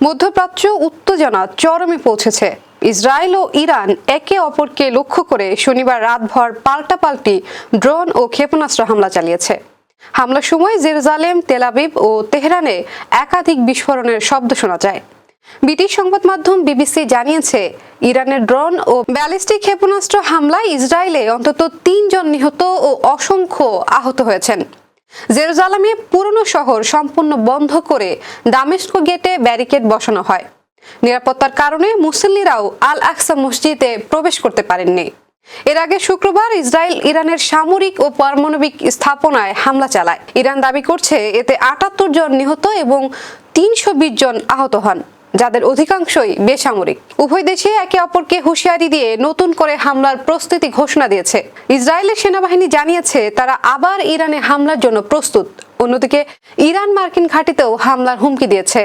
মধ্যপ্রাচ্য উত্তেজনা চরমে পৌঁছেছে। ইসরায়েল ও ইরান একে অপরকে লক্ষ্য করে শনিবার রাতভর পাল্টাপাল্টি ড্রোন ও ক্ষেপণাস্ত্র হামলা চালিয়েছে। হামলার সময় জেরুজালেম, তেল আবিব ও তেহরানে একাধিক বিস্ফোরণের শব্দ শোনা যায়। ব্রিটিশ সংবাদ মাধ্যম বিবিসি জানিয়েছে, ইরানের ড্রোন ও ব্যালিস্টিক ক্ষেপণাস্ত্র হামলায় ইসরায়েলে অন্তত ৩ জন নিহত ও অসংখ্য আহত হয়েছেন। জেরুজালেমে পুরনো শহর সম্পূর্ণ বন্ধ করে দামেস্ক গেটে ব্যারিকেড বসানো হয়। নিরাপত্তার কারণে মুসল্লিরাও আল আকসা মসজিদে প্রবেশ করতে পারেননি। এর আগে শুক্রবার ইসরায়েল ইরানের সামরিক ও পারমাণবিক স্থাপনায় হামলা চালায়। ইরান দাবি করছে এতে ৭৮ জন নিহত এবং ৩২০ জন আহত হন, যাদের অধিকাংশই বেসামরিক। উভয় দেশে একে অপরকে হুঁশিয়ারি দিয়ে নতুন করে হামলার প্রস্তুতি ঘোষণা দিয়েছে। ইসরায়েলের সেনাবাহিনী জানিয়েছে তারা আবার ইরানে হামলার জন্য প্রস্তুত। অন্যদিকে ইরান মার্কিন ঘাঁটিতেও হামলার হুমকি দিয়েছে।